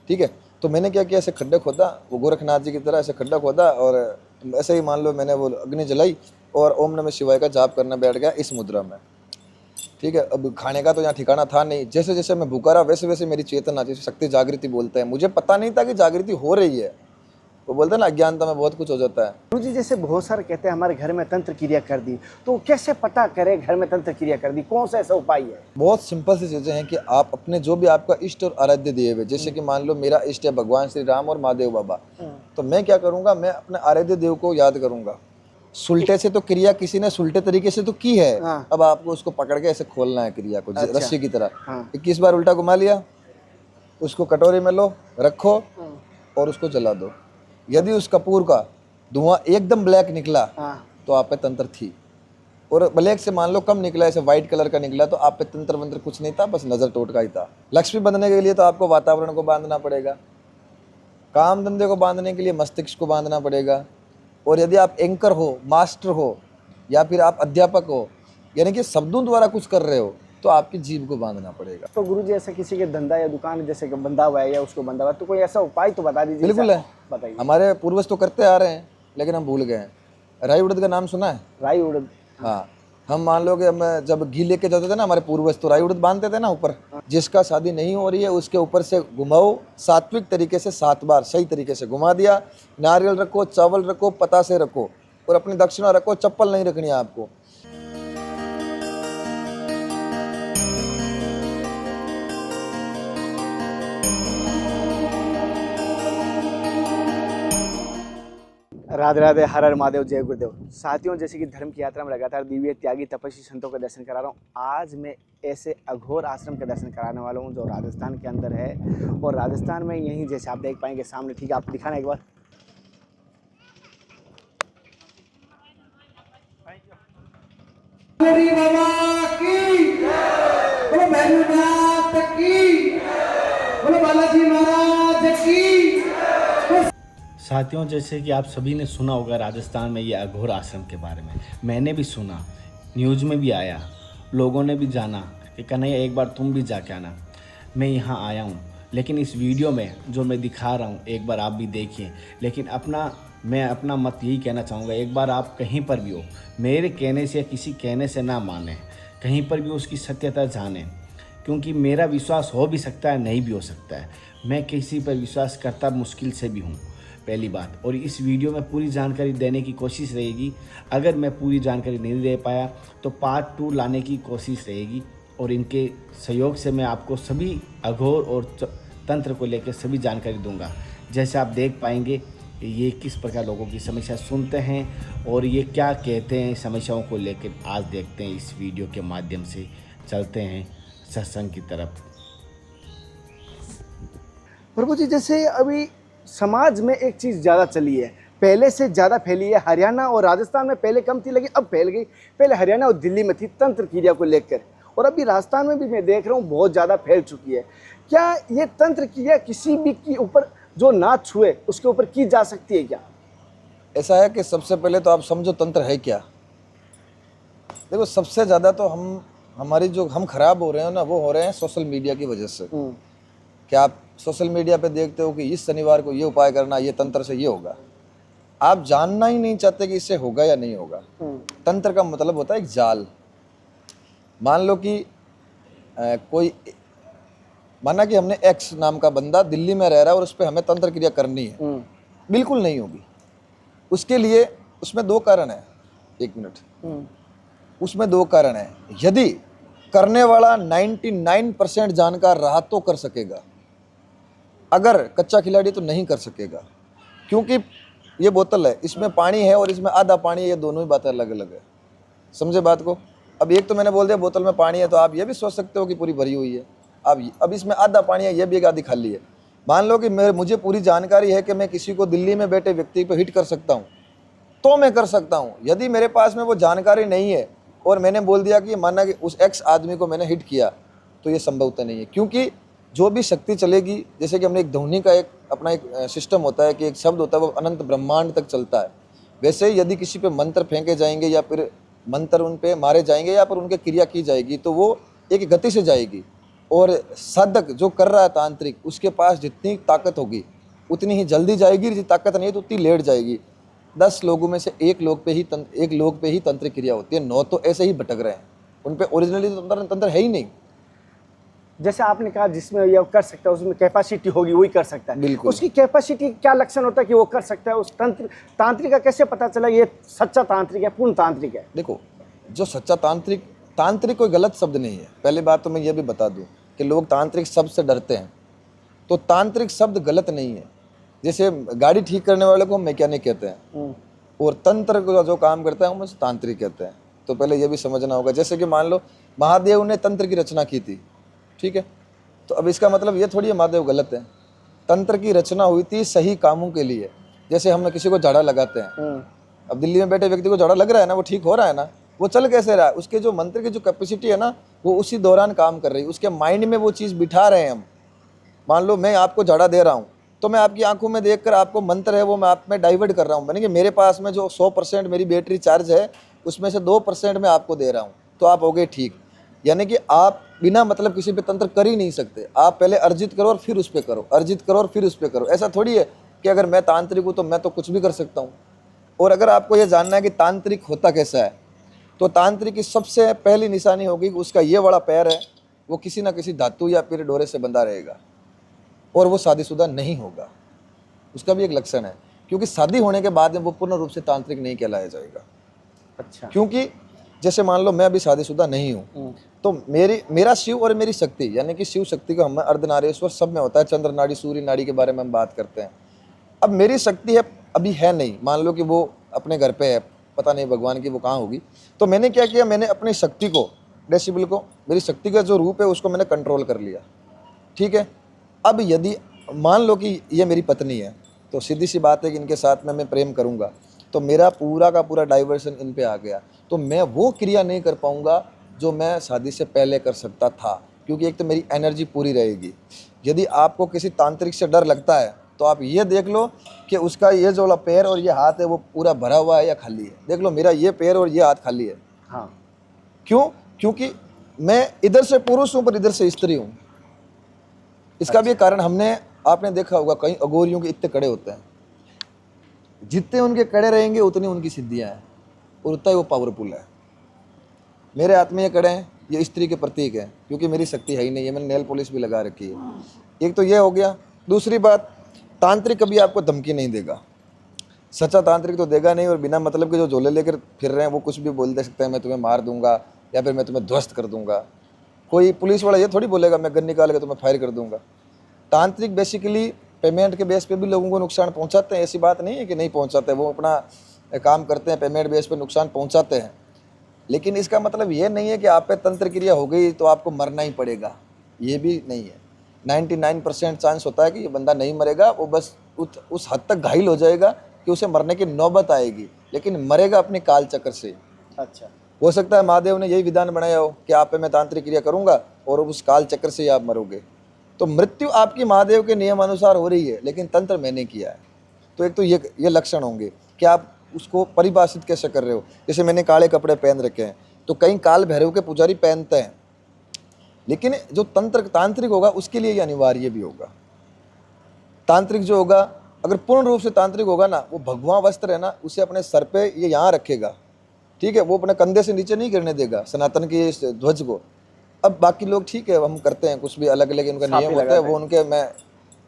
ठीक है। तो मैंने क्या किया, ऐसे खड्डा खोदा, वो गोरखनाथ जी की तरह ऐसे खड्डा खोदा और ऐसे ही मान लो मैंने वो अग्नि जलाई और ओम नमः शिवाय का जाप करना बैठ गया इस मुद्रा में। ठीक है। अब खाने का तो यहाँ ठिकाना था नहीं, जैसे जैसे मैं भूखा रहा वैसे वैसे मेरी चेतना, जैसे शक्ति जागृति बोलते हैं, मुझे पता नहीं था कि जागृति हो रही है। वो बोलते हैं ना अज्ञानता में बहुत कुछ हो जाता है। गुरु जी जैसे बहुत सारे कहते हैं हमारे घर में तंत्र क्रिया कर दी, तो कैसे पता करें घर में तंत्र क्रिया कर दी, कौन सा ऐसा उपाय है? बहुत सिंपल सी चीज़ें हैं कि आप अपने जो भी आपका इष्ट और आराध्य दिए हुए, जैसे कि मान लो मेरा इष्ट है भगवान श्री राम और महादेव बाबा, तो मैं क्या करूँगा, मैं अपने आराध्य देव को याद करूँगा। सुलटे से तो क्रिया किसी ने सुलटे तरीके से तो की है, अब आपको उसको पकड़ के ऐसे खोलना है क्रिया को, रस्सी की तरह 21 बार उल्टा घुमा लिया, उसको कटोरी में लो, रखो और उसको जला दो। यदि उस कपूर का धुआं एकदम ब्लैक निकला तो आप पे तंत्र थी, और ब्लैक से मान लो कम निकला, ऐसे व्हाइट कलर का निकला, तो आप पे तंत्र मंत्र कुछ नहीं था, बस नजर टोटका ही था। लक्ष्मी बंधने के लिए तो आपको वातावरण को बांधना पड़ेगा, काम धंधे को बांधने के लिए मस्तिष्क को बांधना पड़ेगा, और यदि आप एंकर हो, मास्टर हो, या फिर आप अध्यापक हो, यानी कि शब्दों द्वारा कुछ कर रहे हो, तो आपकी जीभ को बांधना पड़ेगा। तो गुरु जी ऐसा किसी के धंधा या दुकान जैसे कि बंधा हुआ है या उसको बंधा हुआ है, तो कोई ऐसा उपाय तो बता दीजिए। बिल्कुल है, बताइए। हमारे पूर्वज तो करते आ रहे हैं लेकिन हम भूल गए हैं। राई उड़द का नाम सुना है? राई उड़द, हाँ। हम मान लो कि हम जब घी लेके जाते थे ना, हमारे पूर्वज तो राई उड़द बांधते थे ना ऊपर। जिसका शादी नहीं हो रही है उसके ऊपर से घुमाओ सात्विक तरीके से 7 बार, सही तरीके से घुमा दिया। नारियल रखो, चावल रखो, पतासे रखो और अपनी दक्षिणा रखो, चप्पल नहीं रखनी है आपको। राधे राधे, हर हर महादेव, जय गुरुदेव। साथियों, जैसे कि धर्म की यात्रा में लगातार दिव्य त्यागी तपस्वी संतों का दर्शन करा रहा हूँ, आज मैं ऐसे अघोर आश्रम का दर्शन कराने वाला हूँ जो राजस्थान के अंदर है। और राजस्थान में यहीं जैसे आप देख पाएंगे सामने, ठीक है, आप दिखाना एक बार। साथियों, जैसे कि आप सभी ने सुना होगा राजस्थान में ये अघोर आश्रम के बारे में, मैंने भी सुना, न्यूज़ में भी आया, लोगों ने भी जाना कि कन्हैया एक बार तुम भी जाके आना। मैं यहाँ आया हूँ, लेकिन इस वीडियो में जो मैं दिखा रहा हूँ एक बार आप भी देखिए। लेकिन मैं अपना मत यही कहना चाहूँगा, एक बार आप कहीं पर भी हो, मेरे कहने से या किसी कहने से ना माने, कहीं पर भी उसकी सत्यता जाने, क्योंकि मेरा विश्वास हो भी सकता है, नहीं भी हो सकता है। मैं किसी पर विश्वास करता मुश्किल से भी हूँ, पहली बात। और इस वीडियो में पूरी जानकारी देने की कोशिश रहेगी, अगर मैं पूरी जानकारी नहीं दे पाया तो पार्ट 2 लाने की कोशिश रहेगी। और इनके सहयोग से मैं आपको सभी अघोर और तंत्र को लेकर सभी जानकारी दूंगा। जैसे आप देख पाएंगे ये किस प्रकार लोगों की समस्या सुनते हैं और ये क्या कहते हैं समस्याओं को लेकर। आज देखते हैं, इस वीडियो के माध्यम से चलते हैं सत्संग की तरफ। प्रभु जी, जैसे अभी समाज में एक चीज़ ज़्यादा चली है, पहले से ज़्यादा फैली है। हरियाणा और राजस्थान में पहले कम थी लेकिन अब फैल गई। पहले हरियाणा और दिल्ली में थी तंत्र क्रिया को लेकर, और अभी राजस्थान में भी मैं देख रहा हूँ बहुत ज़्यादा फैल चुकी है। क्या ये तंत्र क्रिया किसी भी के ऊपर जो ना छुए उसके ऊपर की जा सकती है क्या? ऐसा है कि सबसे पहले तो आप समझो तंत्र है क्या। देखो, सबसे ज़्यादा तो हमारी जो हम खराब हो रहे हैं ना, वो हो रहे हैं सोशल मीडिया की वजह से। क्या आप सोशल मीडिया पे देखते हो कि इस शनिवार को ये उपाय करना, ये तंत्र से ये होगा, आप जानना ही नहीं चाहते कि इससे होगा या नहीं होगा। तंत्र का मतलब होता है एक जाल। मान लो कि माना कि हमने एक्स नाम का बंदा दिल्ली में रह रहा है और उस पर हमें तंत्र क्रिया करनी है, बिल्कुल नहीं होगी। उसके लिए उसमें 2 कारण है। 1 मिनट। उसमें 2 कारण है। यदि करने वाला 99% जानकार रहा तो कर सकेगा, अगर कच्चा खिलाड़ी तो नहीं कर सकेगा। क्योंकि ये बोतल है, इसमें पानी है और इसमें आधा पानी है, ये दोनों ही बातें अलग अलग है। समझे बात को? अब एक तो मैंने बोल दिया बोतल में पानी है, तो आप ये भी सोच सकते हो कि पूरी भरी हुई है। अब इसमें आधा पानी है, ये भी एक आधी खाली है। मान लो कि मुझे पूरी जानकारी है कि मैं किसी को दिल्ली में बैठे व्यक्ति पर हिट कर सकता हूँ, तो मैं कर सकता हूँ। यदि मेरे पास में वो जानकारी नहीं है और मैंने बोल दिया कि माना कि उस एक्स आदमी को मैंने हिट किया, तो ये संभवतः नहीं है। क्योंकि जो भी शक्ति चलेगी, जैसे कि हमने एक ध्वनि का एक अपना एक सिस्टम होता है कि एक शब्द होता है वो अनंत ब्रह्मांड तक चलता है। वैसे ही यदि किसी पे मंत्र फेंके जाएंगे या फिर मंत्र उन पे मारे जाएंगे या फिर उनके क्रिया की जाएगी, तो वो एक गति से जाएगी। और साधक जो कर रहा है तांत्रिक, उसके पास जितनी ताकत होगी उतनी ही जल्दी जाएगी, जितनी ताकत नहीं है तो उतनी लेट जाएगी। 10 लोगों में से एक लोग पे ही तंत्रिक क्रिया होती है, 9 तो ऐसे ही भटक रहे हैं, उन पे ओरिजिनली तो तंत्र है ही नहीं। जैसे आपने कहा जिसमें ये कर सकता है उसमें कैपेसिटी होगी वही कर सकता है, बिल्कुल। उसकी कैपेसिटी क्या लक्षण होता है कि वो कर सकता है? उस तांत्रिक का कैसे पता चला ये सच्चा तांत्रिक है, पूर्ण तांत्रिक है? देखो, जो सच्चा तांत्रिक कोई गलत शब्द नहीं है। पहली बात तो मैं ये भी बता दूं कि लोग तांत्रिक शब्द से डरते हैं, तो तांत्रिक शब्द गलत नहीं है। जैसे गाड़ी ठीक करने वाले को मैकेनिक कहते हैं, और तंत्र का जो काम करता है हम उसे तांत्रिक कहते हैं। तो पहले ये भी समझना होगा। जैसे कि मान लो महादेव ने तंत्र की रचना की थी, ठीक है, तो अब इसका मतलब ये थोड़ी है महादेव गलत है। तंत्र की रचना हुई थी सही कामों के लिए। जैसे हम किसी को झाड़ा लगाते हैं, अब दिल्ली में बैठे व्यक्ति को झाड़ा लग रहा है ना, वो ठीक हो रहा है ना, वो चल कैसे रहा है? उसके जो मंत्र की जो कैपेसिटी है ना, वो उसी दौरान काम कर रही है, उसके माइंड में वो चीज़ बिठा रहे हैं हम। मान लो मैं आपको झाड़ा दे रहा हूँ, तो मैं आपकी आंखों में देखकर आपको मंत्र है वो मैं आप में डाइवर्ट कर रहा हूँ। यानी कि मेरे पास में जो 100% मेरी बैटरी चार्ज है, उसमें से 2% मैं आपको दे रहा हूँ, तो आप हो गए ठीक। यानी कि आप बिना मतलब किसी पे तंत्र कर ही नहीं सकते। आप पहले अर्जित करो और फिर उस पर करो, अर्जित करो और फिर उस पर करो। ऐसा थोड़ी है कि अगर मैं तांत्रिक हूँ तो मैं तो कुछ भी कर सकता हूँ। और अगर आपको ये जानना है कि तांत्रिक होता कैसा है, तो तांत्रिक की सबसे पहली निशानी होगी कि उसका ये वाला पैर है वो किसी ना किसी धातु या फिर डोरे से बंधा रहेगा, और वो शादीशुदा नहीं होगा। उसका भी एक लक्षण है, क्योंकि शादी होने के बाद में वो पूर्ण रूप से तांत्रिक नहीं कहलाया जाएगा। अच्छा। क्योंकि जैसे मान लो मैं अभी शादीशुदा नहीं हूँ, तो मेरा शिव और मेरी शक्ति, यानी कि शिव शक्ति का हम अर्धनारीश्वर सब में होता है। चंद्र नाड़ी, सूर्य नाड़ी के बारे में हम बात करते हैं। अब मेरी शक्ति है अभी है नहीं, मान लो कि वो अपने घर पे है, पता नहीं भगवान की वो कहाँ होगी। तो मैंने क्या किया, मैंने अपनी शक्ति को, डेसिबल को, मेरी शक्ति का जो रूप है उसको मैंने कंट्रोल कर लिया, ठीक है। अब यदि मान लो कि ये मेरी पत्नी है, तो सीधी सी बात है कि इनके साथ में मैं प्रेम करूँगा, तो मेरा पूरा का पूरा डाइवर्शन इन पे आ गया, तो मैं वो क्रिया नहीं कर पाऊँगा जो मैं शादी से पहले कर सकता था, क्योंकि एक तो मेरी एनर्जी पूरी रहेगी। यदि आपको किसी तांत्रिक से डर लगता है तो आप ये देख लो कि उसका ये जो वाला पैर और ये हाथ है वो पूरा भरा हुआ है या खाली है। देख लो मेरा ये पैर और ये हाथ खाली है। हाँ। क्यों? क्योंकि मैं इधर से पुरुष हूँ पर इधर से स्त्री हूँ। इसका भी कारण आपने देखा होगा कई अघोरियों के इतने कड़े होते हैं, जितने उनके कड़े रहेंगे उतनी उनकी सिद्धियाँ हैं और उतना ही वो पावरफुल है। मेरे हाथ में ये कड़े हैं, ये स्त्री के प्रतीक है, क्योंकि मेरी शक्ति है ही नहीं है। मैंने नेल पॉलिश भी लगा रखी है। एक तो ये हो गया। दूसरी बात, तांत्रिक कभी आपको धमकी नहीं देगा। सच्चा तांत्रिक तो देगा नहीं, और बिना मतलब के जो झोले लेकर फिर रहे हैं वो कुछ भी बोल दे सकते हैं, मैं तुम्हें मार दूंगा या फिर मैं तुम्हें ध्वस्त कर दूंगा। कोई पुलिस वाला ये थोड़ी बोलेगा मैं गन निकाल के तुम्हें फायर कर दूंगा। तांत्रिक बेसिकली पेमेंट के बेस पे भी लोगों को नुकसान पहुंचाते हैं, ऐसी बात नहीं है कि नहीं पहुंचाते। वो अपना काम करते हैं, पेमेंट बेस पे नुकसान पहुंचाते हैं, लेकिन इसका मतलब ये नहीं है कि आप पे तंत्र क्रिया हो गई तो आपको मरना ही पड़ेगा, ये भी नहीं है। 99% चांस होता है कि ये बंदा नहीं मरेगा, वो बस उस हद तक घायल हो जाएगा कि उसे मरने की नौबत आएगी, लेकिन मरेगा अपने काल चक्र से। अच्छा। हो सकता है महादेव ने यही विधान बनाया हो कि आप पे मैं तांत्रिक क्रिया करूंगा और उस काल चक्र से ही आप मरोगे। तो मृत्यु आपकी महादेव के नियम अनुसार हो रही है, लेकिन तंत्र मैंने किया है। तो एक तो ये लक्षण होंगे कि आप उसको परिभाषित कैसे कर रहे हो। जैसे मैंने काले कपड़े पहन रखे हैं, तो कई काल भैरव के पुजारी पहनते हैं, लेकिन जो तांत्रिक होगा उसके लिए ये अनिवार्य भी होगा। तांत्रिक जो होगा, अगर पूर्ण रूप से तांत्रिक होगा ना, वो भगवा वस्त्र है ना, उसे अपने सर पे ये यहाँ रखेगा, ठीक है, वो अपने कंधे से नीचे नहीं गिरने देगा सनातन की इस ध्वज को। अब बाकी लोग ठीक है, हम करते हैं कुछ भी अलग अलग उनका नियम होता है, वो उनके, मैं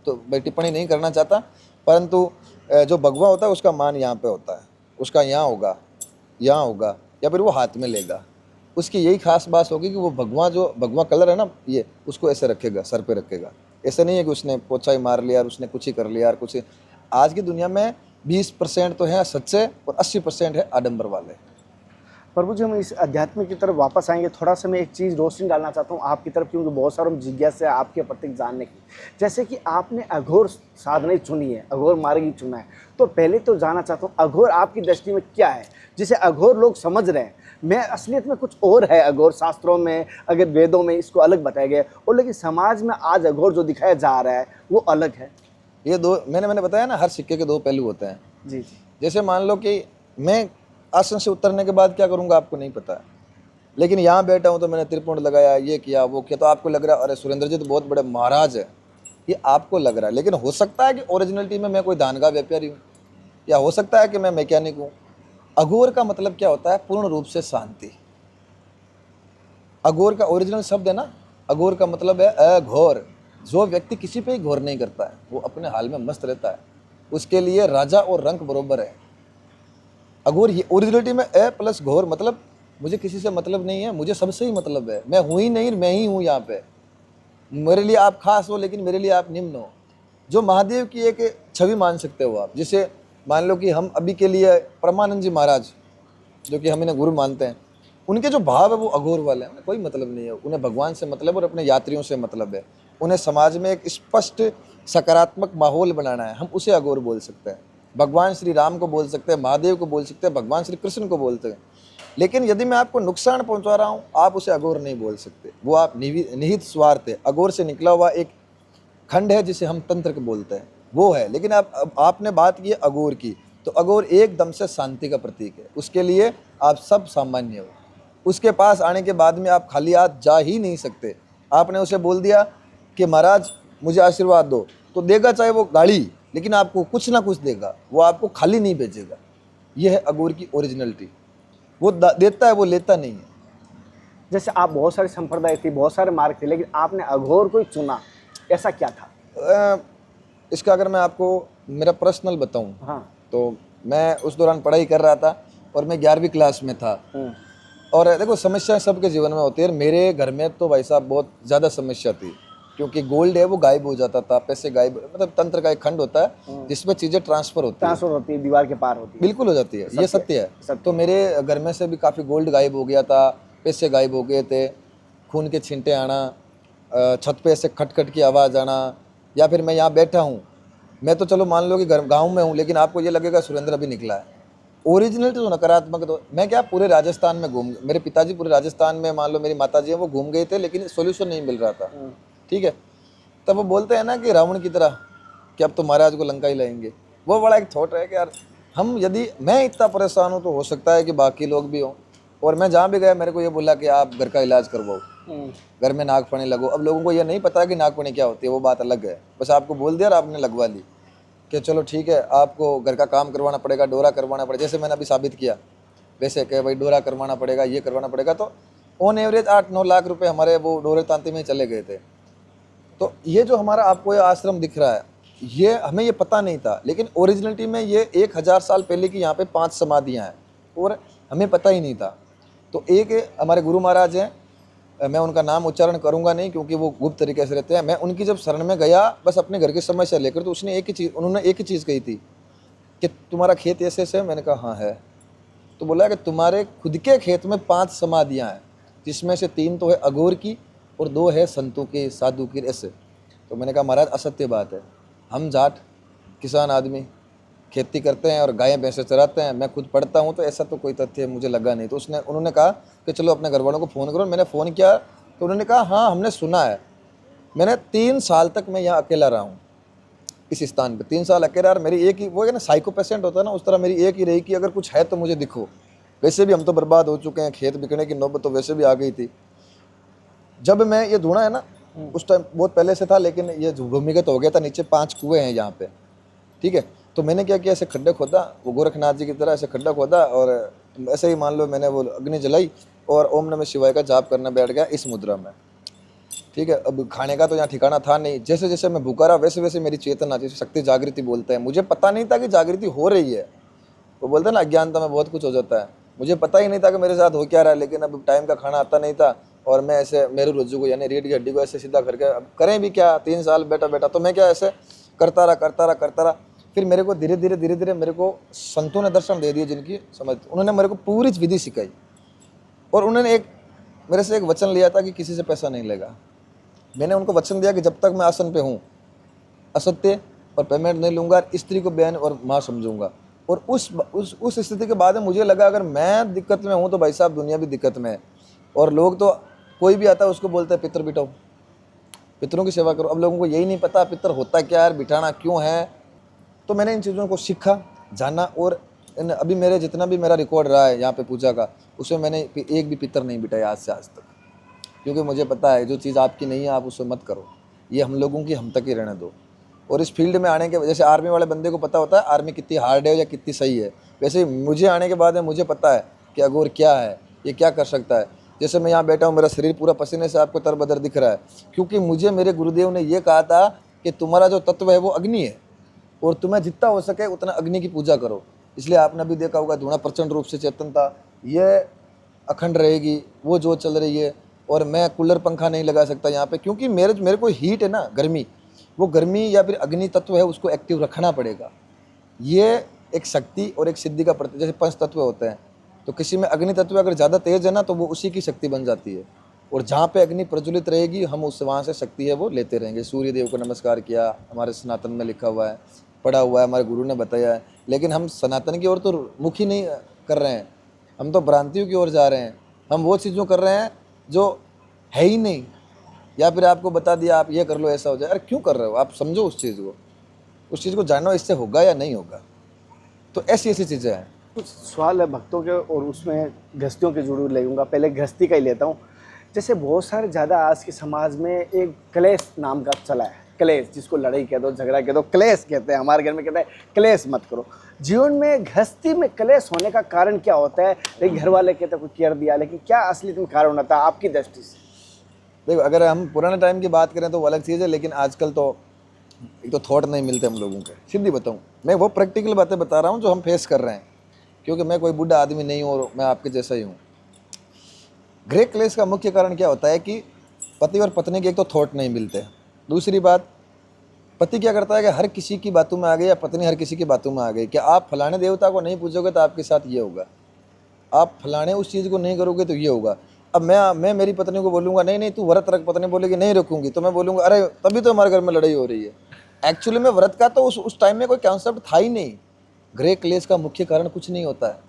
तो टिप्पणी नहीं करना चाहता, परंतु जो भगवा होता है उसका मान यहाँ पे होता है, उसका यहाँ होगा या फिर वो हाथ में लेगा। उसकी यही खास बात होगी कि वो भगवा कलर है ना, ये उसको ऐसे रखेगा, सर पे रखेगा। ऐसा नहीं है कि उसने पोछा ही मार लिया और उसने कुछ ही कर लिया और कुछ। आज की दुनिया में 20% तो हैं सच्चे और 80% है आडंबर वाले। प्रभु जी, हम इस अध्यात्म की तरफ वापस आएंगे। थोड़ा सा मैं एक चीज़ रोशनी डालना चाहता हूँ आपकी तरफ, क्योंकि बहुत सारों में जिज्ञासा है आपके प्रति जानने की। जैसे कि आपने अघोर साधना चुनी है, अघोर मार्ग ही चुना है, तो पहले तो जानना चाहता हूँ अघोर आपकी दृष्टि में क्या है, जिसे अघोर लोग समझ रहे हैं। मैं असलियत में कुछ और है अघोर, शास्त्रों में अगर वेदों में इसको अलग बताया गया, और लेकिन समाज में आज अघोर जो दिखाया जा रहा है वो अलग है। ये दो मैंने बताया ना, हर सिक्के के दो पहलू होते हैं। जी। जैसे मान लो कि मैं आसन से उतरने के बाद क्या करूंगा आपको नहीं पता है, लेकिन यहाँ बैठा हूँ तो मैंने त्रिपुंड लगाया, ये किया वो किया, तो आपको लग रहा है अरे सुरेंद्र जी तो बहुत बड़े महाराज है, ये आपको लग रहा है। लेकिन हो सकता है कि ओरिजिनलिटी में मैं कोई धान का व्यापारी हूँ, या हो सकता है कि मैं मैकेनिक हूँ। अघोर का मतलब क्या होता है? पूर्ण रूप से शांति। अघोर का ओरिजिनल शब्द है ना, अघोर का मतलब है अघोर। जो व्यक्ति किसी पे ही घोर नहीं करता है, वो अपने हाल में मस्त रहता है, उसके लिए राजा और रंक बरोबर है। अघोर ये ओरिजिनलिटी में अ प्लस घोर, मतलब मुझे किसी से मतलब नहीं है, मुझे सबसे ही मतलब है। मैं हूँ ही नहीं, मैं ही हूँ यहाँ पे। मेरे लिए आप खास हो लेकिन मेरे लिए आप निम्न हो। जो महादेव की एक छवि मान सकते हो आप, जिसे मान लो कि हम अभी के लिए परमानंद जी महाराज, जो कि हम इन्हें गुरु मानते हैं, उनके जो भाव है वो अघोर वाले हैं। उन्हें कोई मतलब नहीं है, उन्हें भगवान से मतलब और अपने यात्रियों से मतलब है। उन्हें समाज में एक स्पष्ट सकारात्मक माहौल बनाना है, हम उसे अघोर बोल सकते हैं। भगवान श्री राम को बोल सकते हैं, महादेव को बोल सकते हैं, भगवान श्री कृष्ण को बोलते हैं। लेकिन यदि मैं आपको नुकसान पहुंचा रहा हूं, आप उसे अघोर नहीं बोल सकते। वो आप निहित स्वार्थ है। अघोर से निकला हुआ एक खंड है जिसे हम तंत्र को बोलते हैं, वो है। लेकिन अब आपने बात की अघोर की, तो अघोर एकदम से शांति का प्रतीक है। उसके लिए आप सब सामान्य हो। उसके पास आने के बाद में आप खाली हाथ जा ही नहीं सकते। आपने उसे बोल दिया कि महाराज मुझे आशीर्वाद दो, तो देगा, चाहे वो गाड़ी, लेकिन आपको कुछ ना कुछ देगा, वो आपको खाली नहीं भेजेगा। यह है अघोर की ओरिजिनलिटी। वो देता है, वो लेता नहीं है। जैसे आप बहुत सारे संप्रदाय थे, बहुत सारे मार्ग थे, लेकिन आपने अघोर को ही चुना, ऐसा क्या था? इसका अगर मैं आपको मेरा पर्सनल बताऊं, हाँ। तो मैं उस दौरान पढ़ाई कर रहा था और मैं 11वीं क्लास में था। और देखो, समस्याएं सबके जीवन में होती है। मेरे घर में तो भाई साहब बहुत ज़्यादा समस्या थी, क्योंकि गोल्ड है वो गायब हो जाता था, पैसे गायब, मतलब तंत्र का एक खंड होता है जिसमें चीज़ें ट्रांसफर होती है, ट्रांसफर होती है, दीवार के पार होती है। बिल्कुल हो जाती है, ये सत्य है। तो मेरे घर में से भी काफ़ी गोल्ड गायब हो गया था, पैसे गायब हो गए थे, खून के छींटे आना, छत पे ऐसे खटखट की आवाज़ आना, या फिर मैं यहाँ बैठा हूँ, मैं तो चलो मान लो कि गाँव में हूँ, लेकिन आपको ये लगेगा सुरेंद्र अभी निकला है। ओरिजिनल तो नकारात्मक, तो मैं क्या पूरे राजस्थान में घूम, मेरे पिताजी पूरे राजस्थान में, मान लो मेरी माताजी हैं वो घूम गए थे, लेकिन सोल्यूशन नहीं मिल रहा था। ठीक है, तब वो बोलते हैं ना कि रावण की तरह कि अब तो महाराज को लंका ही लाएंगे। वो बड़ा एक थॉट है कि यार हम, यदि मैं इतना परेशान हूँ तो हो सकता है कि बाकी लोग भी हों। और मैं जहाँ भी गया मेरे को ये बोला कि आप घर का इलाज करवाओ, घर में नागफनी लगो। अब लोगों को ये नहीं पता कि नागफनी क्या होती है, वो बात अलग है। बस आपको बोल दिया और आपने लगवा ली कि चलो ठीक है, आपको घर का काम करवाना पड़ेगा, डोरा करवाना पड़ेगा, जैसे मैंने अभी साबित किया वैसे कि भाई डोरा करवाना पड़ेगा, ये करवाना पड़ेगा। तो ऑन एवरेज 8-9 लाख रुपए हमारे वो डोरे तांती में ही चले गए थे। तो ये जो हमारा आपको ये आश्रम दिख रहा है, ये हमें ये पता नहीं था, लेकिन ओरिजिनलिटी में ये 1000 साल पहले की यहाँ पे 5 समाधियाँ हैं और हमें पता ही नहीं था। तो एक हमारे गुरु महाराज हैं, मैं उनका नाम उच्चारण करूंगा नहीं क्योंकि वो गुप्त तरीके से रहते हैं। मैं उनकी जब शरण में गया बस अपने घर की समस्या लेकर, तो उसने उन्होंने एक ही चीज़ कही थी कि तुम्हारा खेत ऐसे ऐसे है। मैंने कहा हाँ है। तो बोला कि तुम्हारे खुद के खेत में 5 समाधियाँ हैं, जिसमें से 3 तो है अघोर की और 2 है संतों की, साधु की, ऐसे। तो मैंने कहा महाराज असत्य बात है, हम जाट किसान आदमी खेती करते हैं और गायें भैंसे चराते हैं, मैं खुद पढ़ता हूँ, तो ऐसा तो कोई तथ्य मुझे लगा नहीं। तो उन्होंने कहा कि चलो अपने घर वालों को फ़ोन करो। मैंने फ़ोन किया तो उन्होंने कहा हाँ हमने सुना है। मैंने 3 साल तक मैं यहाँ अकेला रहा हूँ इस स्थान पे, 3 साल अकेला। और मेरी एक ही, वो है ना साइको पेशेंट होता है ना, उस तरह मेरी एक ही रही कि अगर कुछ है तो मुझे दिखो। वैसे भी हम तो बर्बाद हो चुके हैं, खेत बिकने की नौबत तो वैसे भी आ गई थी। जब मैं ये ढूंढा है ना, उस टाइम बहुत पहले से था, लेकिन ये भूमिगत हो गया था। नीचे 5 कुएँ हैं यहाँ पे, ठीक है। तो मैंने क्या किया, ऐसे खड्डा खोदा, वो गोरखनाथ जी की तरह ऐसे खड्डा खोदा, और ऐसे ही मान लो मैंने वो अग्नि जलाई और ओम नमः शिवाय का जाप करना बैठ गया इस मुद्रा में, ठीक है। अब खाने का तो यहाँ ठिकाना था नहीं। जैसे जैसे मैं भूखा रहा वैसे वैसे मेरी चेतना, जैसे शक्ति जागृति बोलते हैं, मुझे पता नहीं था कि जागृति हो रही है। वो बोलते हैं ना अज्ञानता में बहुत कुछ हो जाता है, मुझे पता ही नहीं था कि मेरे साथ हो क्या रहा है। लेकिन अब टाइम का खाना आता नहीं था और मैं ऐसे मेरू रज्जू को, यानी रीढ़ की हड्डी को ऐसे सीधा करके, अब करें भी क्या, 3 साल बैठा तो मैं क्या ऐसे करता रहा। फिर मेरे को धीरे धीरे मेरे को संतों ने दर्शन दे दिए, जिनकी समझ, उन्होंने मेरे को पूरी विधि सिखाई। और उन्होंने मेरे से एक वचन लिया था कि किसी से पैसा नहीं लेगा। मैंने उनको वचन दिया कि जब तक मैं आसन पे हूँ असत्य और पेमेंट नहीं लूँगा, स्त्री को बहन और माँ समझूंगा। और उस स्थिति के बाद में मुझे लगा अगर मैं दिक्कत में हूँ तो भाई साहब दुनिया भी दिक्कत में है। और लोग तो कोई भी आता है उसको बोलते हैं पितर बिठाओ, पितरों की सेवा करो। अब लोगों को यही नहीं पता पितर होता क्या है, बिठाना क्यों है। तो मैंने इन चीज़ों को सीखा, जाना और अभी मेरे जितना भी मेरा रिकॉर्ड रहा है यहाँ पे पूजा का, उसमें मैंने एक भी पितर नहीं बिठाया आज से आज तक, क्योंकि मुझे पता है जो चीज़ आपकी नहीं है आप उसे मत करो, ये हम लोगों की हम तक ही रहने दो। और इस फील्ड में आने के, जैसे आर्मी वाले बंदे को पता होता है आर्मी कितनी हार्ड है या कितनी सही है, वैसे मुझे आने के बाद में मुझे पता है कि अघोर क्या है, ये क्या कर सकता है। जैसे मैं यहाँ बैठा हूँ, मेरा शरीर पूरा पसीने से आपको तरबदर दिख रहा है, क्योंकि मुझे मेरे गुरुदेव ने ये कहा था कि तुम्हारा जो तत्व है वो अग्नि है और तुम्हें जितना हो सके उतना अग्नि की पूजा करो। इसलिए आपने भी देखा होगा धुआं प्रचंड रूप से चेतन था, ये अखंड रहेगी, वो जो चल रही है। और मैं कूलर पंखा नहीं लगा सकता यहाँ पे, क्योंकि मेरे को हीट है ना, गर्मी, वो गर्मी या फिर अग्नि तत्व है उसको एक्टिव रखना पड़ेगा। ये एक शक्ति और एक सिद्धि का प्रतीक, जैसे पंच तत्व होते हैं, तो किसी में अग्नि तत्व अगर ज़्यादा तेज है ना तो वो उसी की शक्ति बन जाती है, और जहाँ पे अग्नि प्रज्वलित रहेगी हम उस वहाँ से शक्ति है वो लेते रहेंगे। सूर्य देव को नमस्कार किया, हमारे सनातन में लिखा हुआ है, पढ़ा हुआ है, हमारे गुरु ने बताया है, लेकिन हम सनातन की ओर तो मुख ही नहीं कर रहे हैं, हम तो भ्रांतियों की ओर जा रहे हैं। हम वो चीज़ों कर रहे हैं जो है ही नहीं, या फिर आपको बता दिया आप ये कर लो ऐसा हो जाए। अरे क्यों कर रहे हो, आप समझो उस चीज़ को जानो, इससे होगा या नहीं होगा। तो ऐसी चीज़ें हैं। कुछ सवाल है भक्तों के और उसमें गृहस्थियों के जरूर लेऊंगा। पहले गृहस्थी का ही लेता हूँ। जैसे बहुत सारे ज़्यादा आज के समाज में एक क्लेश नाम का चला है, क्लेश, जिसको लड़ाई कह दो, झगड़ा कह दो, क्लेश कहते हैं। हमारे घर में कहते हैं क्लेश मत करो। जीवन में गृहस्थी में क्लेश होने का कारण क्या होता है? लेकिन घर वाले कहते हैं कुछ कर दिया, लेकिन क्या असली में कारण होता है आपकी दृष्टि से? देखो, अगर हम पुराने टाइम की बात करें तो वो अलग चीज़ है, लेकिन आजकल तो एक तो थॉट नहीं मिलते हम लोगों के। सीधी बताऊँ, मैं वो प्रैक्टिकल बातें बता रहा हूँ जो हम फेस कर रहे हैं, क्योंकि मैं कोई बूढ़ा आदमी नहीं हूँ और मैं आपके जैसा ही हूँ। गृह क्लेश का मुख्य कारण क्या होता है कि पति और पत्नी के एक तो थॉट नहीं मिलते। दूसरी बात, पति क्या करता है कि हर किसी की बातों में आ गई, या पत्नी हर किसी की बातों में आ गई कि आप फलाने देवता को नहीं पूछोगे तो आपके साथ ये होगा, आप फलाने उस चीज़ को नहीं करोगे तो ये होगा। अब मैं मेरी पत्नी को बोलूँगा नहीं नहीं तू व्रत रख, पत्नी बोलेगी नहीं रखूँगी, तो मैं बोलूँगा अरे तभी तो हमारे घर में लड़ाई हो रही है। एक्चुअली में व्रत का तो उस टाइम में कोई कॉन्सेप्ट था ही नहीं। गृह क्लेश का मुख्य कारण कुछ नहीं होता है,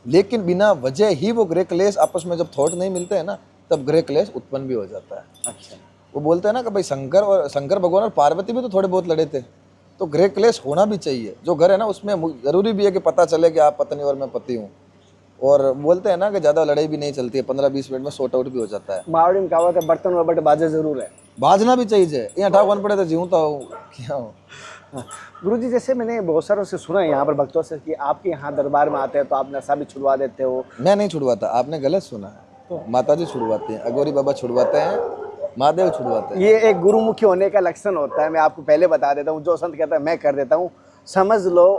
लेकिन बिना वजह ही वो गृह क्लेश, आपस में जब थॉट नहीं मिलते हैं ना तब गृह क्लेश उत्पन्न भी हो जाता है। अच्छा, वो बोलते हैं ना कि भाई शंकर भगवान और पार्वती भी तो थोड़े बहुत लड़े थे, तो गृह क्लेश होना भी चाहिए। जो घर है ना उसमें ज़रूरी भी है कि पता चले कि आप पत्नी और मैं पति हूँ। और बोलते हैं ना कि ज़्यादा लड़ाई भी नहीं चलती है, 15-20 मिनट में सॉर्ट आउट भी हो जाता है। मावड़ी में कहावत है, बर्तन और बट बाजे जरूर है। बाजना भी चाहिए, यहाँ ठाकुर पड़े तो जीवता हूँ क्या हूँ। गुरु जी, जैसे मैंने बहुत सारों से सुना है यहाँ पर भक्तों से कि आपके यहाँ दरबार में आते हैं तो आप नशा भी छुड़वा देते हो। मैं नहीं छुड़वाता, आपने गलत सुना है। माता जी छुड़वाती हैं, अगोरी बाबा छुड़वाते हैं, महादेव छुड़वाते हैं। ये एक गुरुमुखी होने का लक्षण होता है। मैं आपको पहले बता देता हूँ, जो संत कहता है मैं कर देता हूँ, समझ लो,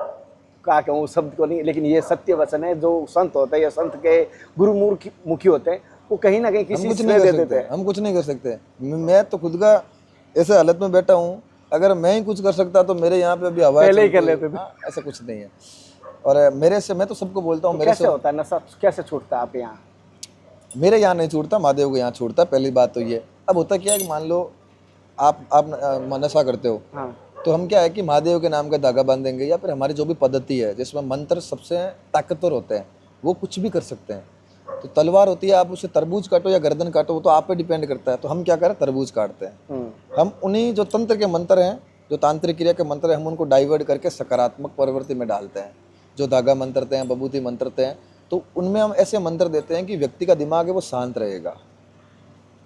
क्या कहूँ शब्द को नहीं, लेकिन ये सत्य वचन है। जो संत होते हैं या संत के गुरुमुखी होते हैं वो कहीं ना कहीं किसी से दे देते हैं। हम कुछ नहीं कर सकते। मैं तो खुद का ऐसे हालत में बैठा हूँ, अगर मैं ही कुछ कर सकता तो मेरे यहाँ पे अभी हवा पहले ही कर लेते थे। ऐसा कुछ नहीं है। और मेरे से, मैं तो सबको बोलता हूँ, मेरे से कैसे होता है नशा, कैसे छूटता है आप यहाँ? मेरे यहाँ नहीं छूटता, महादेव के यहाँ छूटता। पहली बात तो ये। अब होता क्या है कि मान लो आप नशा करते हो, हाँ, तो हम क्या है कि महादेव के नाम का धागा बांधेंगे, या फिर हमारी जो भी पद्धति है जिसमें मंत्र सबसे ताकतवर होते हैं, वो कुछ भी कर सकते हैं। तो तलवार होती है, आप उसे तरबूज काटो या गर्दन काटो, वो तो आप पे डिपेंड करता है। तो हम क्या करें, तरबूज काटते हैं। हम उन्हीं जो तंत्र के मंत्र हैं, जो तांत्रिक क्रिया के मंत्र हैं, हम उनको डाइवर्ट करके सकारात्मक प्रवृत्ति में डालते हैं। जो धागा मंत्रते हैं, बबूती मंत्रते हैं, तो उनमें हम ऐसे मंत्र देते हैं कि व्यक्ति का दिमाग है वो शांत रहेगा।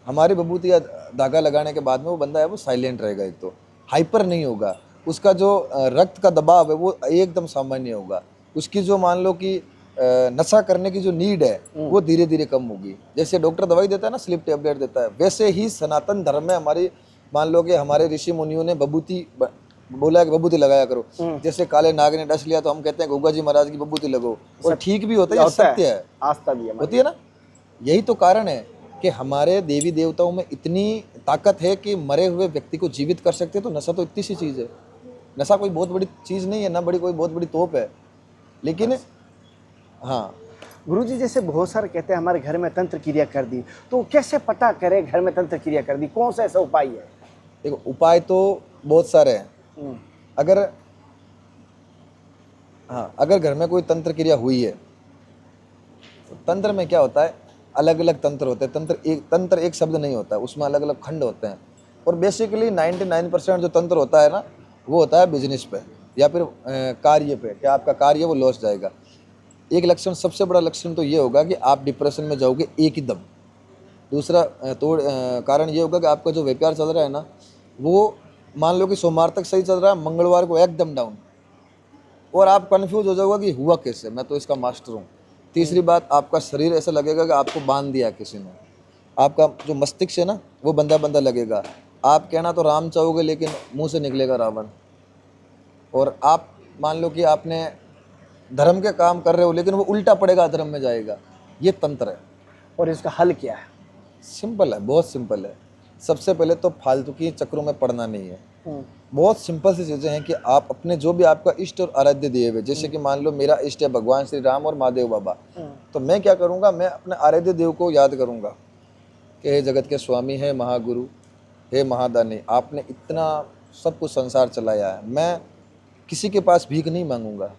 हमारी बबूती या धागा लगाने के बाद में वो बंदा है वो साइलेंट रहेगा, एक तो हाइपर नहीं होगा, उसका जो रक्त का दबाव है वो एकदम सामान्य होगा, उसकी जो मान लो कि नशा करने की जो नीड है वो धीरे धीरे कम होगी। जैसे डॉक्टर दवाई देता है ना, स्लिप टेबलेट देता है, वैसे ही सनातन धर्म में हमारी, मान लो कि हमारे ऋषि मुनियों ने बबूती बोला है कि बबूती लगाया करो। जैसे काले नाग ने डस लिया तो हम कहते हैं गोगा जी महाराज की बबूती लगो, और ठीक भी होता है, ये सत्य है, आस्था भी होती है ना। यही तो कारण है कि हमारे देवी देवताओं में इतनी ताकत है कि मरे हुए व्यक्ति को जीवित कर सकते हैं। तो नशा तो इतनी सी चीज़ है, नशा कोई बहुत बड़ी चीज़ नहीं है, ना बड़ी कोई बहुत बड़ी तोप है, लेकिन हाँ। गुरुजी, जैसे बहुत सारे कहते हैं हमारे घर में तंत्र क्रिया कर दी, तो कैसे पता करें घर में तंत्र क्रिया कर दी? कौन सा ऐसा उपाय है? देखो, उपाय तो बहुत सारे हैं। अगर घर में कोई तंत्र क्रिया हुई है, तो तंत्र में क्या होता है, अलग अलग तंत्र होते हैं। तंत्र एक शब्द नहीं होता, उसमें अलग अलग खंड होते हैं। और बेसिकली 99% जो तंत्र होता है ना, वो होता है बिजनेस पे या फिर कार्य पे, कि आपका कार्य वो लॉस जाएगा। एक लक्षण, सबसे बड़ा लक्षण तो ये होगा कि आप डिप्रेशन में जाओगे एक ही दम। दूसरा कारण ये होगा कि आपका जो व्यापार चल रहा है ना, वो मान लो कि सोमवार तक सही चल रहा है, मंगलवार को एकदम डाउन, और आप कंफ्यूज हो जाओगे कि हुआ कैसे, मैं तो इसका मास्टर हूँ। तीसरी बात, आपका शरीर ऐसा लगेगा कि आपको बांध दिया किसी ने। आपका जो मस्तिष्क है ना, वो बंदा बंदा लगेगा। आप कहना तो राम चाहोगे, लेकिन मुंह से निकलेगा रावण। और आप मान लो कि आपने धर्म के काम कर रहे हो, लेकिन वो उल्टा पड़ेगा, अधर्म में जाएगा। ये तंत्र है। और इसका हल क्या है? सिंपल है, बहुत सिंपल है। सबसे पहले तो फालतू की चक्रों में पड़ना नहीं है। बहुत सिंपल सी चीज़ें हैं कि आप अपने जो भी आपका इष्ट और आराध्य दिए हुए, जैसे कि मान लो मेरा इष्ट है भगवान श्री राम और महादेव बाबा, तो मैं क्या करूँगा, मैं अपने आराध्य देव को याद करूँगा कि हे जगत के स्वामी, है महागुरु, हे महादानी, आपने इतना सब कुछ संसार चलाया है, मैं किसी के पास भीख नहीं मांगूंगा।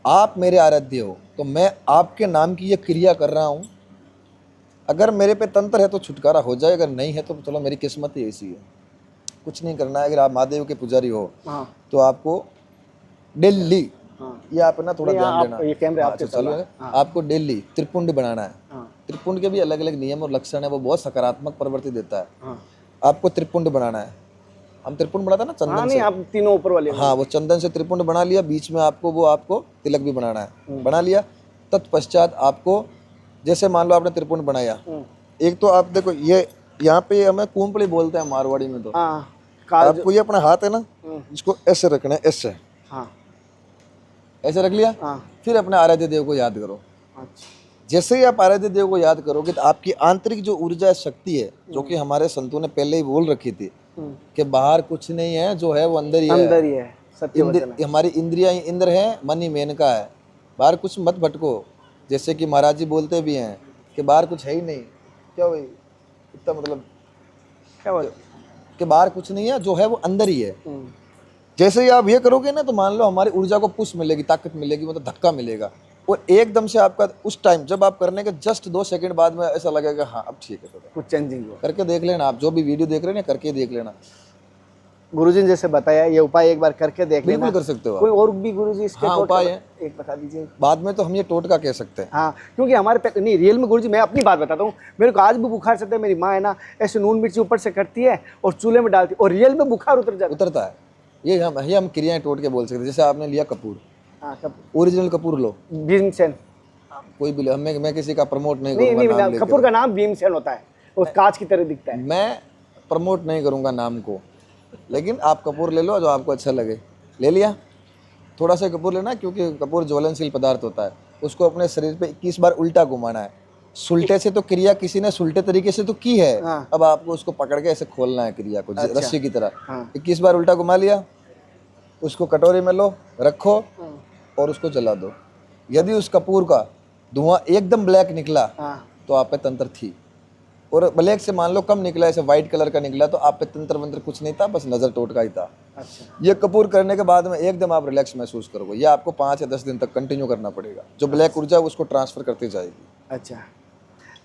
आप मेरे आराध्य हो, तो मैं आपके नाम की ये क्रिया कर रहा हूँ। अगर मेरे पे तंत्र है तो छुटकारा हो जाए, अगर नहीं है तो चलो मेरी किस्मत ही ऐसी है। कुछ नहीं करना है। अगर आप महादेव के पुजारी हो तो आपको डेली, ये आप ना थोड़ा ध्यान देना, ये कैमरे आपके चालू है, आपको डेली त्रिपुंड बनाना है। त्रिपुंड के भी अलग अलग नियम और लक्षण है, वो बहुत सकारात्मक प्रवृत्ति देता है। आपको त्रिपुंड बनाना है। हम त्रिपुंड बनाते हैं ना चंदन से, आप तीनों ऊपर वाले, हाँ, वो चंदन से त्रिपुंड बना लिया, बीच में आपको तिलक भी बनाना है, बना लिया। तत्पश्चात आपको, जैसे मान लो आपने त्रिपुंड बनाया, एक तो आप देखो ये यहाँ पे हमें कुंपली बोलते हैं मारवाड़ी में, तो आपको ये अपना हाथ है ना, इसको ऐसे रखना है, ऐसे, ऐसे रख लिया। फिर अपने आराध्य देव को याद करो। जैसे ही आप आराध्य देव को याद करोगे तो आपकी आंतरिक जो ऊर्जा शक्ति है, जो कि हमारे संतों ने पहले ही बोल रखी थी कि बाहर कुछ नहीं है, जो है वो अंदर ही है। हमारी इंद्रियां इंद्र है, मन ही मेनका है, बाहर कुछ मत भटको। जैसे कि महाराज जी बोलते भी हैं कि बाहर कुछ है ही नहीं। क्या भाई, इतना मतलब क्या कि बाहर कुछ नहीं है, जो है वो अंदर ही है। जैसे ही आप ये करोगे ना, तो मान लो हमारी ऊर्जा को पुश मिलेगी, ताकत मिलेगी, मतलब धक्का मिलेगा, और एकदम से आपका उस टाइम जब आप करने के जस्ट 2 सेकंड बाद में ऐसा लगेगा हाँ अब ठीक है, कुछ चेंजिंग हो। करके देख लेना। आप जो भी वीडियो देख रहे हैं ना, करके देख लेना। गुरुजी ने जैसे बताया, ये उपाय एक बार करके देख लेना। बिल्कुल कर सकते हो। कोई और भी गुरुजी इसके उपाय है, एक बता दीजिए। बाद में तो हम ये टोटका कह सकते हैं। हाँ, क्योंकि हमारे नहीं, रियल में गुरुजी, मैं अपनी बात बताता हूँ, मेरे को आज भी बुखार चलता है। मेरी माँ है ना, ऐसे नून मिर्ची ऊपर से करती है और चूल्हे में डालती है, और रियल में बुखार उतरता है। ये हम क्रियाएं टोट के बोल सकते हैं। जैसे आपने लिया कपूर, ओरिजिनल कपूर लो, भीमसेन, कोई भी लो, मैं किसी का प्रमोट नहीं करूंगा। कपूर का नाम भीमसेन होता है, वो कांच की तरह दिखता है। मैं प्रमोट नहीं करूंगा नाम को, लेकिन आप कपूर ले लो जो आपको अच्छा लगे। ले लिया, थोड़ा सा कपूर लेना, क्योंकि कपूर ज्वलनशील पदार्थ होता है। उसको अपने शरीर पे 21 बार उल्टा घुमाना है। सुलटे से तो क्रिया किसी ने सुलटे तरीके से तो की है, अब आपको उसको पकड़ के ऐसे खोलना है क्रिया को, रस्सी की तरह। 21 बार उल्टा घुमा लिया, उसको कटोरी में लो, रखो और उसको जला दो। यदि उस कपूर का धुआं एकदम ब्लैक निकला तो आप पे तंत्र थी, और ब्लैक से मान लो कम निकला, ऐसे व्हाइट कलर का निकला, तो आप पे तंत्र मंत्र कुछ नहीं था, बस नजर टोटका ही था। ये कपूर करने के बाद में एकदम आप रिलैक्स महसूस करोगे। ये आपको 5 या 10 दिन तक कंटिन्यू करना पड़ेगा। जो ब्लैक ऊर्जा उसको ट्रांसफर करती जाएगी। अच्छा,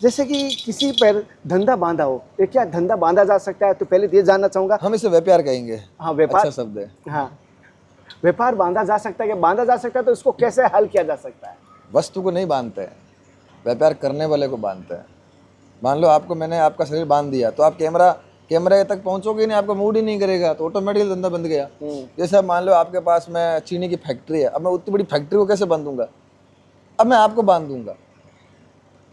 जैसे कि किसी पर धंधा बांधा हो, ये क्या धंधा बांधा जा सकता है? तो पहले ये जानना चाहूंगा। हम इसे व्यापार कहेंगे। हाँ, व्यापार अच्छा शब्द है। हाँ, व्यापार बांधा जा सकता है कि बांधा जा सकता है, तो इसको कैसे हल किया जा सकता है? वस्तु को नहीं बांधते हैं, व्यापार करने वाले को बांधते हैं। मान लो मैंने आपका शरीर बांध दिया, तो आप कैमरे तक पहुंचोगे नहीं, आपका मूड ही नहीं करेगा, तो ऑटोमेटिकली धंधा बंद गया। जैसे अब मान लो आपके पास में चीनी की फैक्ट्री है, अब मैं उतनी बड़ी फैक्ट्री को कैसे बांधूंगा? अब मैं आपको बांध दूंगा।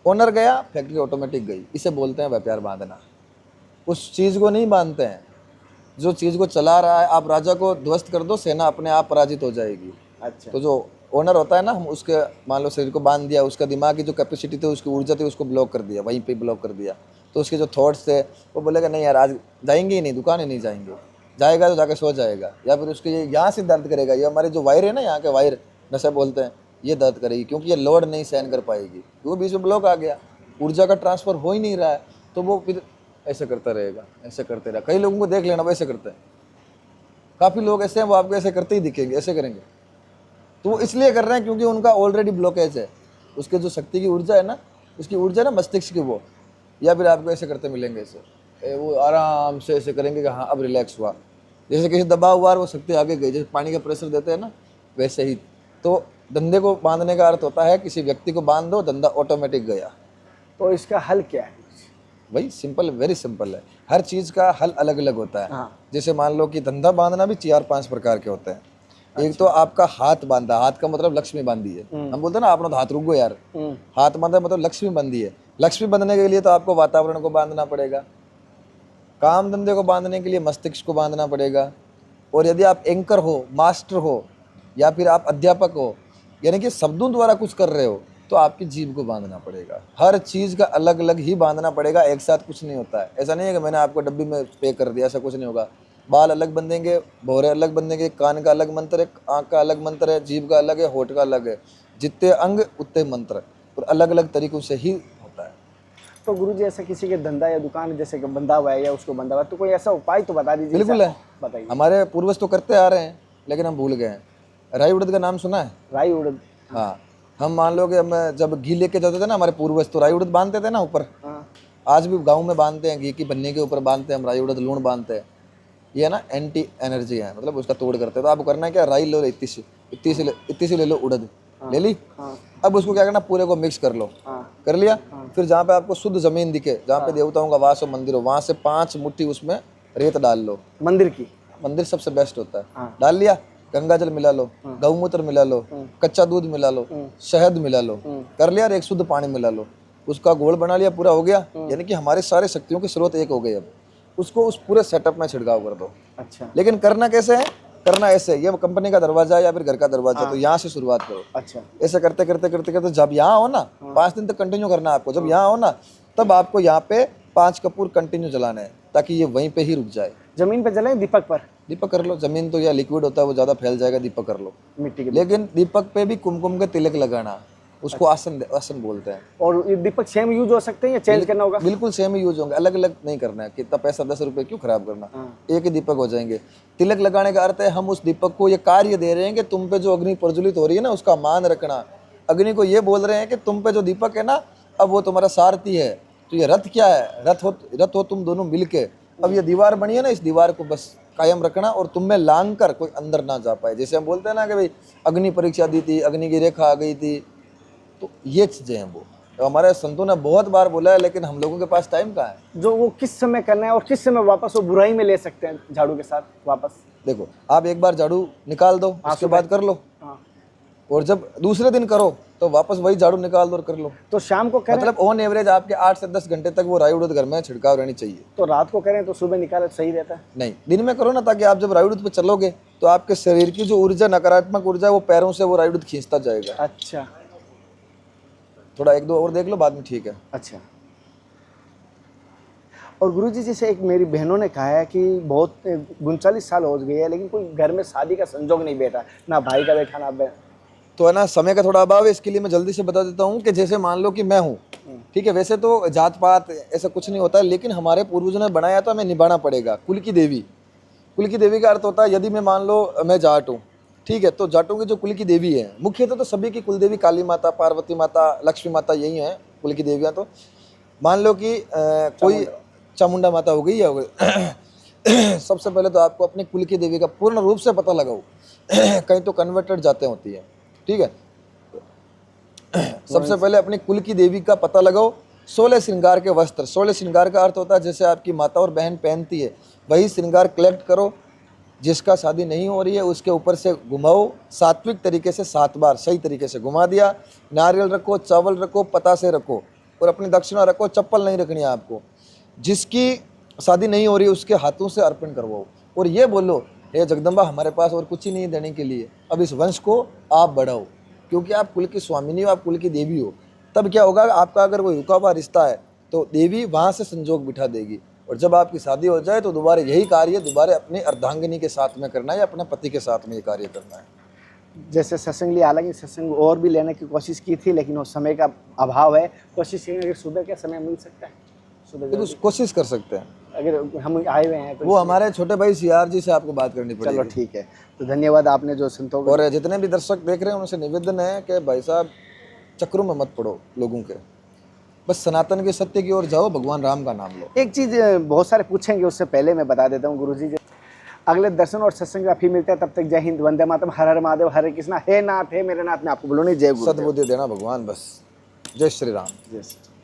ओनर गया, फैक्ट्री ऑटोमेटिक गई। इसे बोलते हैं व्यापार बांधना। उस चीज़ को नहीं बांधते हैं जो चीज़ को चला रहा है। आप राजा को ध्वस्त कर दो, सेना अपने आप पराजित हो जाएगी। अच्छा, तो जो ओनर होता है ना, हम उसके मान लो शरीर को बांध दिया, उसका दिमाग की जो कैपेसिटी थी, उसकी ऊर्जा थी, उसको ब्लॉक कर दिया, वहीं पे ब्लॉक कर दिया। तो उसके जो थॉट्स थे, वो बोलेगा नहीं यार आज जाएंगे ही नहीं, दुकान ही नहीं जाएंगे। जाएगा तो जाके सो जाएगा, या फिर उसके ये यहाँ से दर्द करेगा। ये हमारे जो वायर है ना, यहाँ के वायर नशा बोलते हैं, ये दर्द करेगी, क्योंकि ये लोड नहीं सहन कर पाएगी। वो बीच में ब्लॉक आ गया, ऊर्जा का ट्रांसफर हो ही नहीं रहा है, तो वो फिर ऐसे करता रहेगा, ऐसे करते रहा। कई लोगों को देख लेना, वैसे करते हैं। काफ़ी लोग ऐसे हैं, वो आपको ऐसे करते ही दिखेंगे, ऐसे करेंगे। तो वो इसलिए कर रहे हैं क्योंकि उनका ऑलरेडी ब्लॉकेज है। उसके जो शक्ति की ऊर्जा है ना, उसकी ऊर्जा ना मस्तिष्क की वो, या फिर आपको ऐसे करते मिलेंगे, ऐसे वो आराम से ऐसे करेंगे कि हाँ अब रिलैक्स हुआ। जैसे किसी दबाव हुआ, वो शक्ति आगे गई, जैसे पानी का प्रेशर देते हैं ना, वैसे ही। तो धंधे को बांधने का अर्थ होता है किसी व्यक्ति को बांध दो, धंधा ऑटोमेटिक गया। तो इसका हल क्या है? वही सिंपल, वेरी सिंपल है। हर चीज़ का हल अलग अलग होता है। हाँ। जैसे मान लो कि धंधा बांधना भी 4-5 प्रकार के होते हैं। एक तो आपका हाथ बांधा, हाथ का मतलब लक्ष्मी बांधी है। हम बोलते हैं ना आपने तो हाथ रुक गो यार, हाथ बांधा मतलब लक्ष्मी बांधी है। लक्ष्मी बांधने के लिए तो आपको वातावरण को बांधना पड़ेगा, काम धंधे को बांधने के लिए मस्तिष्क को बांधना पड़ेगा। और यदि आप एंकर हो, मास्टर हो, या फिर आप अध्यापक हो, यानी कि शब्दों द्वारा कुछ कर रहे हो, तो आपकी जीभ को बांधना पड़ेगा। हर चीज़ का अलग अलग ही बांधना पड़ेगा, एक साथ कुछ नहीं होता है। ऐसा नहीं है कि मैंने आपको डब्बी में पे कर दिया, ऐसा कुछ नहीं होगा। बाल अलग बंधेंगे, भौरे अलग बंधेंगे, कान का अलग मंत्र है, आँख का अलग मंत्र है, जीभ का अलग है, होठ का अलग है। जितने अंग उतने मंत्र, और अलग अलग तरीकों से ही होता है। तो गुरुजी ऐसा किसी के धंधा या दुकान जैसे कि बंधा हुआ है या उसको बंधा हुआ है, तो कोई ऐसा उपाय तो बता दीजिए। बिल्कुल है, बताइए। हमारे पूर्वज तो करते आ रहे हैं, लेकिन हम भूल गए हैं। राई उड़द का नाम सुना है? राई उड़द। हाँ, हम मान लो कि हम जब घी लेके जाते थे ना, हमारे पूर्वज तो राई उड़द बांधते थे ना ऊपर। हाँ। आज भी गांव में बांधते हैं, घी की बन्नी के ऊपर बांधते हैं हम राई उड़द, लूण बांधते हैं। ये ना एंटी एनर्जी है, मतलब उसका तोड़ करते हैं। तो आपको करना है क्या, राई लो, इतनी सी ले लो उड़द, ले ली। अब उसको क्या करना, पूरे को मिक्स कर लो। कर लिया। फिर जहाँ पे आपको शुद्ध जमीन दिखे, जहाँ पे देवताओं का वास हो, मंदिर हो, वहां से 5 मुट्ठी उसमें रेत डाल लो। मंदिर की? मंदिर सबसे बेस्ट होता है। डाल लिया, गंगा जल मिला लो, गौमूत्र मिला लो, कच्चा दूध मिला लो, शहद मिला लो, कर लिया, और एक शुद्ध पानी मिला लो। उसका घोल बना लिया, पूरा हो गया। यानी कि हमारे सारे शक्तियों के स्रोत एक हो गए। अब उसको उस पूरे सेटअप में छिड़काव कर दो। अच्छा। लेकिन करना कैसे है, करना ऐसे, ये कंपनी का दरवाजा या फिर घर का दरवाजा, तो यहाँ से शुरुआत करो। अच्छा। ऐसे करते करते करते करते जब यहाँ हो ना, 5 दिन तक कंटिन्यू करना है आपको। जब यहाँ हो ना, तब आपको यहाँ पे 5 कपूर कंटिन्यू जलाने हैं, ताकि ये वहीं पे ही रुक जाए। जमीन पे जलाएं, दीपक पर? दीपक कर लो, जमीन तो या लिक्विड होता है वो ज़्यादा फैल जाएगा, दीपक कर लो मिट्टी के। लेकिन दीपक पे भी कुमकुम के तिलक लगाना, उसको आसन बोलते हैं। और ये दीपक सेम यूज हो सकते हैं या चेंज करना होगा? बिल्कुल सेम ही यूज होंगे, अलग अलग नहीं करना है। कितना पैसा, 10 रुपए क्यों खराब करना, एक ही दीपक हो जाएंगे। तिलक लगाने का अर्थ है हम उस दीपक को ये कार्य दे रहे हैं कि तुम पे जो अग्नि प्रज्वलित हो रही है ना, उसका मान रखना। अग्नि को ये बोल रहे हैं कि तुम पे जो दीपक है ना, अब वो तुम्हारा सारथी है। तो ये रथ क्या है, रथ हो तुम दोनों मिलके। अब ये दीवार बनी है ना, इस दीवार को बस कायम रखना, और तुम में लांग कर कोई अंदर ना जा पाए। जैसे हम बोलते हैं ना कि भाई अग्नि परीक्षा दी थी, अग्नि की रेखा आ गई थी, तो ये चीजें हैं वो। तो हमारे संतों ने बहुत बार बोला है, लेकिन हम लोगों के पास टाइम कहाँ है। जो वो किस समय करना है और किस समय वापस वो बुराई में ले सकते हैं झाड़ू के साथ वापस? देखो, आप एक बार झाड़ू निकाल दो, उसके बाद कर लो। और जब दूसरे दिन करो तो वापस वही झाड़ू निकाल दो और कर लो। तो शाम को करें, मतलब ऑन एवरेज आपके 8 से 10 घंटे तक वो राई उड़द घर में छिड़काव रहनी चाहिए। तो रात को करें तो सुबह निकाले सही रहता है? नहीं, दिन में करो ना, ताकि आप जब राई उड़द पे चलोगे तो आपके शरीर की जो ऊर्जा, नकारात्मक ऊर्जा, वो पैरों से वो राई उड़द खींचता जाएगा। अच्छा। थोड़ा 1-2 और देख लो, बाद में ठीक है। अच्छा। और गुरुजी, जैसे एक मेरी बहनों ने कहा है कि बहुत 39 साल हो गए हैं, लेकिन कोई घर में शादी का संजोग नहीं बैठा, ना भाई का बैठा ना बहन। तो है ना, समय का थोड़ा अभाव है, इसके लिए मैं जल्दी से बता देता हूँ कि जैसे मान लो कि मैं हूँ, ठीक है, वैसे तो जात पात ऐसा कुछ नहीं होता, लेकिन हमारे पूर्वजों ने बनाया तो हमें निभाना पड़ेगा। कुल की देवी, कुल की देवी का अर्थ होता है, यदि मैं मान लो मैं जाट हूँ, ठीक है, तो जाटों की जो कुल की देवी है, मुख्यतः तो सभी की कुल देवी काली माता, पार्वती माता, लक्ष्मी माता, यही है कुल की देवियाँ। तो मान लो कि कोई चामुंडा माता हो गई या हो गई सबसे पहले तो आपको अपने कुल की देवी का पूर्ण रूप से पता लगाओ कहीं तो कन्वर्टेड जाते होती है, ठीक है। सबसे पहले अपनी कुल की देवी का पता लगाओ। 16 श्रृंगार के वस्त्र, 16 श्रृंगार का अर्थ होता है जैसे आपकी माता और बहन पहनती है, वही श्रृंगार कलेक्ट करो। जिसका शादी नहीं हो रही है उसके ऊपर से घुमाओ सात्विक तरीके से 7 बार, सही तरीके से घुमा दिया। नारियल रखो, चावल रखो, पतासे रखो, और अपनी दक्षिणा रखो। चप्पल नहीं रखनी है आपको। जिसकी शादी नहीं हो रही है उसके हाथों से अर्पण करवाओ, और ये बोलो, हे जगदम्बा, हमारे पास और कुछ ही नहीं देने के लिए, अब इस वंश को आप बढ़ाओ, क्योंकि आप कुल की स्वामिनी हो, आप कुल की देवी हो। तब क्या होगा, आपका अगर कोई रुका हुआ रिश्ता है तो देवी वहाँ से संजोग बिठा देगी, और जब आपकी शादी हो जाए तो दोबारा यही कार्य दोबारा अपनी अर्धांगिनी के साथ में करना है या अपने पति के साथ में ये कार्य करना है। जैसे सत्संग लिया, हालांकि सत्संग और भी लेने की कोशिश की थी, लेकिन वो समय का अभाव है। कोशिश करेंगे कि सुबह क्या समय मिल सकता है, सुबह कोशिश कर सकते हैं, अगर हम आए हुए हैं तो। वो हमारे छोटे भाई सीआर जी से आपको बात करनी पड़ेगी। चलो ठीक है, तो धन्यवाद आपने जो संतों को। और जितने भी दर्शक देख रहे हैं उनसे निवेदन है कि भाई साहब चक्रों में मत पड़ो लोगों के, बस सनातन के सत्य की ओर जाओ, भगवान राम का नाम लो। एक चीज़ बहुत सारे पूछेंगे, उससे पहले मैं बता देता हूँ गुरुजी। अगले दर्शन और सत्संग का फिर मिलते हैं, तब तक जय हिंद, वंदे मातरम, हर हर महादेव, हरे कृष्णा। हे नाथ, हे मेरे नाथ, मैं आपको बोलूँ नहीं, जय गुरु। सद्बुद्धि देना भगवान बस। जय श्री राम। Yes.